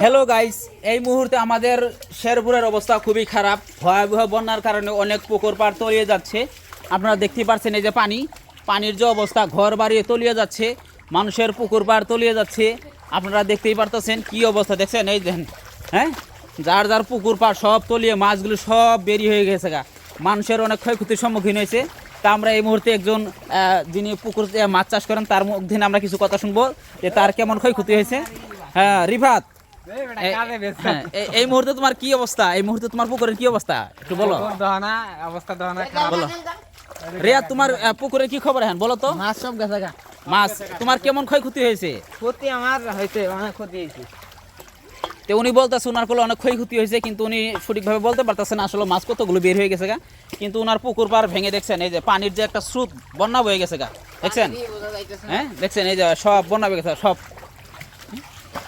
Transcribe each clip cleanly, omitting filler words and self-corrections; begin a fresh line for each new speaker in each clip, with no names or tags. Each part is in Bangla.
হ্যালো গাইস, এই মুহূর্তে আমাদের শেরপুরের অবস্থা খুবই খারাপ। ভয়াবহ বন্যার কারণে অনেক পুকুর পাড় তলিয়ে যাচ্ছে। আপনারা দেখতে পাচ্ছেন এই যে পানির যে অবস্থা, ঘর বাড়ি তলিয়ে যাচ্ছে, মানুষের পুকুর পাড় তলিয়ে যাচ্ছে। আপনারা দেখতেই পারতেছেন কি অবস্থা, দেখছেন এই দেখেন। হ্যাঁ, যার যার পুকুর পাড় সব তলিয়ে, মাছগুলো সব বেরিয়ে হয়ে গেছে গা। মানুষের অনেক ক্ষয়ক্ষতির সম্মুখীন হয়েছে। তা আমরা এই মুহূর্তে একজন যিনি পুকুর মাছ চাষ করেন তার মুখে আমরা কিছু কথা শুনবো যে তার কেমন ক্ষয়ক্ষতি হয়েছে। হ্যাঁ রিফাত, এই মুহূর্তে তোমার কি অবস্থা? এই মুহূর্তে তোমার পুকুরের কি অবস্থা একটু বলো। বলো রিয়াদ, তোমার পুকুরের কি খবর? হ্যাঁ বলো তো।
মাছ সব গেছে গা।
মাছ তোমার কেমন ক্ষয়ক্ষতি হয়েছে?
ক্ষতি আমার হয়েছে, অনেক ক্ষতি হয়েছে।
তো উনি বলতেছে ওনার কোলে অনেক ক্ষয়ক্ষতি হয়েছে, কিন্তু উনি সঠিকভাবে বলতে পারতেছে না আসলে মাছ কতগুলো বের হয়ে গেছে গা। কিন্তু ওনার পুকুর পাড় ভেঙে দেখছেন এই যে পানির যে একটা স্রোত, বন্যা বয়ে গেছে গা, দেখছেন? হ্যাঁ দেখছেন এই যে সব বন্যা বয়ে গেছে সব।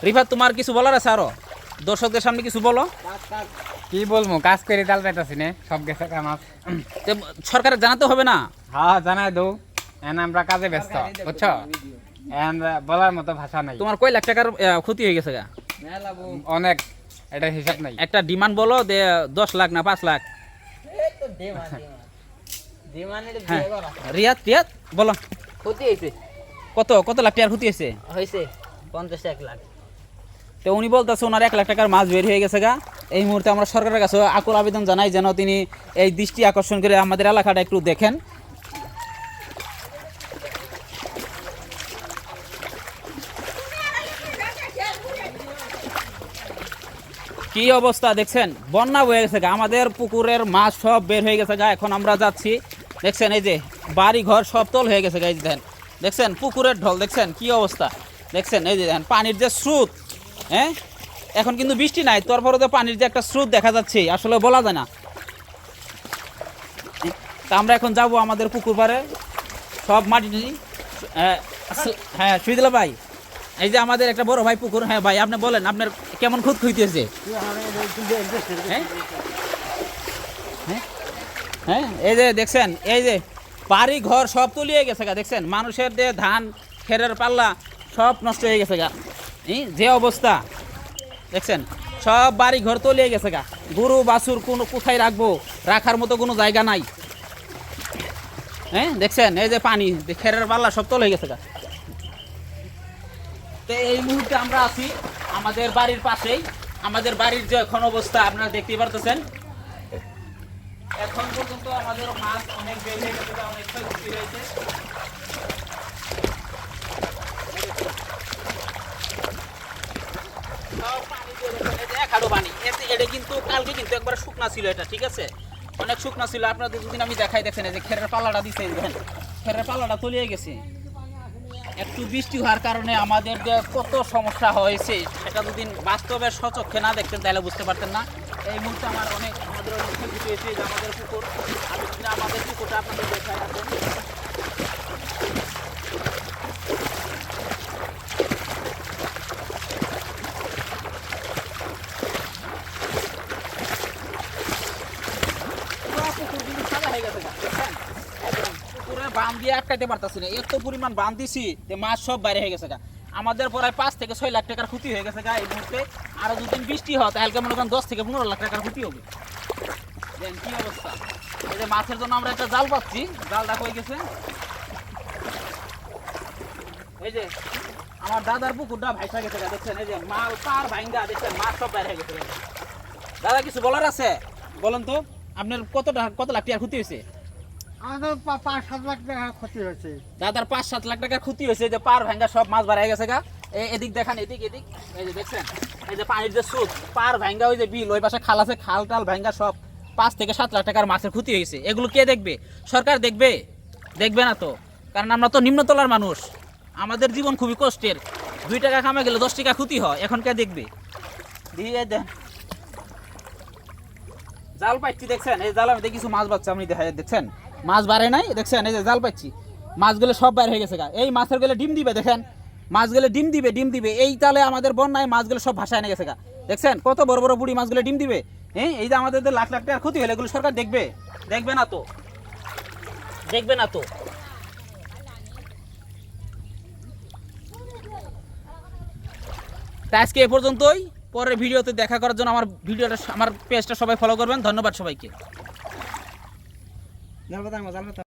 রিফাত, তোমার কিছু বলার আছে আরো? দর্শকদের সামনে কিছু বলো।
কি বলবো, কাজ করে ডাল পেটাছি না, সব গেছে মাছ।
সরকারের জানাতে হবে না?
হ্যাঁ জানাই দৌ, এখন আমরা কাজে ব্যস্ত, বুঝছো? এখন বলার মতো ভাষা নাই।
তোমার কয় লাখ টাকার ক্ষতি হয়ে গেছে গা?
অনেক, এটা হিসাব নাই।
একটা ডিমান্ড বলো, 10 লাখ না 5 লাখ? হ্যাঁ রিয়াদ বলো,
ক্ষতি হয়েছে
কত লাখ টাকার ক্ষতি হয়েছে?
50-1 লাখ।
তো উনি বলতেছে ওনার 1 লাখ টাকার মাছ বের হয়ে গেছে গা। এই মুহূর্তে আমরা সরকারের কাছে আকুল আবেদন জানাই যেন তিনি এই দৃষ্টি আকর্ষণ করে আমাদের এলাকাটা একটু দেখেন। কি অবস্থা দেখছেন, বন্যা বয়ে গেছে গা, আমাদের পুকুরের মাছ সব বের হয়ে গেছে গা। এখন আমরা যাচ্ছি, দেখছেন এই যে বাড়ি ঘর সব তল হয়ে গেছে গা। এই যে দেখছেন পুকুরের ঢল, দেখছেন কি অবস্থা, দেখছেন এই যে দেখেন পানির যে স্রোত। হ্যাঁ, এখন কিন্তু বৃষ্টি নাই, তারপরে তো পানির যে একটা স্রোত দেখা যাচ্ছে, আসলে বলা যায় না। তা আমরা এখন যাব আমাদের পুকুর পাড়ে, সব মাটি। হ্যাঁ সুইদুল্লাহ ভাই, এই যে আমাদের একটা বড় ভাই পুকুর। হ্যাঁ ভাই, আপনি বলেন আপনার কেমন ক্ষতি হইতেছে? হ্যাঁ এই যে দেখছেন এই যে বাড়ি ঘর সব তলিয়ে গেছে গা, দেখছেন মানুষের যে ধান খেরের পাল্লা সব নষ্ট হয়ে গেছে গা। যে অবস্থা দেখছেন, সব বাড়ি ঘর তলিয়ে গেছে গা। গরু বাছুর কোথায় রাখবো, রাখার মতো কোনো জায়গা নাই। হ্যাঁ দেখছেন এই যে পানি, খেরের পাল্লা সব তলে গেছে গা। তো এই মুহূর্তে আমরা আছি আমাদের বাড়ির পাশেই। আমাদের বাড়ির যে এখন অবস্থা আপনারা দেখতেই পারতেছেন। এখন পর্যন্ত আমাদের মাছ অনেক বের হয়ে গেছে, অনেক ক্ষতি হয়েছে। এটা কিন্তু কালকে কিন্তু একবার শুকনা ছিল, এটা ঠিক আছে, অনেক শুকনা ছিল। আপনাদের দুদিন আমি দেখাই, দেখছেন এই যে খেরের পাল্লাটা দিচ্ছে, দেখেন খেরের পাল্লাটা তলিয়ে গেছে। একটু বৃষ্টি হওয়ার কারণে আমাদের যে কত সমস্যা হয়েছে সেটা যদি বাস্তবে সচক্ষে না দেখতেন তাহলে বুঝতে পারতেন না। এই মুহূর্তে আমাদের অনেক ক্ষতি হয়েছে। যে আমাদের পুকুর, আমি যদি আমাদের পুকুরটা আপনাদের দেখাই আসেন। পুকুরে বাঁধ দিয়ে আটকাইতে পারতাছি না, এত পরিমাণ বাঁধ দিছি যে মাছ সব বাইরে হয়ে গেছে গা। আমাদের প্রায় 5 থেকে 6 লাখ টাকার ক্ষতি হয়ে গেছে গা এই মুহূর্তে। আরো দুদিন বৃষ্টি হয় তাহলে মনে করেন 10 থেকে 15 লাখ টাকার ক্ষতি হবে। দেখেন কি অবস্থা। এই যে মাছের জন্য আমরা একটা জাল পাচ্ছি, জালটা হয়ে গেছে। এই যে আমার দাদার পুকুরটা ভাইসা গেছে গা, দেখছেন এই যে মাল পার ভাঙ্গা, দেখছেন মাছ সব বাইরে হয়ে গেছে। দাদা কিছু বলার আছে বলেন তো, আপনার কত লাখ টাকার ক্ষতি হয়েছে?
আমাদের 5-7 লাখ টাকা ক্ষতি হয়েছে।
দাদার 5-7 লাখ টাকার ক্ষতি হয়েছে। যে পার ভাঙ্গা সব মাছ বাড়াই গেছে গা। এদিক দেখান, এদিক এই যে দেখছেন এই যে পানির যে স্রোত, পার ভাঙ্গা, ওই যে বিল ওই পাশে খাল আছে, খাল টাল ভাঙ্গা সব 5 থেকে 7 লাখ টাকার মাছের ক্ষতি হয়েছে। এগুলো কে দেখবে? সরকার দেখবে না তো, কারণ আমরা তো নিম্নতলার মানুষ, আমাদের জীবন খুবই কষ্টের। 2 টাকা কামে গেলে 10 টাকা ক্ষতি হয়, এখন কে দেখবে? দিয়ে দেন জাল পাচ্ছি, দেখছেন এই জাল আমি কিছু মাছ বাচ্চা, আপনি দেখছেন মাছ বাড়ে নাই, দেখছেন এই যে জাল পাচ্ছি, মাছগুলো সব বাইরে হয়ে গেছে গা। এই মাছের গুলো ডিম দিবে, দেখেন মাছগুলো ডিম দিবে। এই তালে আমাদের বন্যায় মাছগুলো সব ভাসায় এনে গেছে গা, দেখছেন কত বড় বড় বুড়ি মাছগুলো ডিম দিবে। হ্যাঁ, এই যে আমাদের লাখ লাখ টাকার ক্ষতি হলে এগুলো সরকার দেখবে না তো। আজকে এ পর্যন্তই। পরের ভিডিওতে দেখা করার জন্য আমার পেজটা সবাই ফলো করবেন। ধন্যবাদ সবাইকে।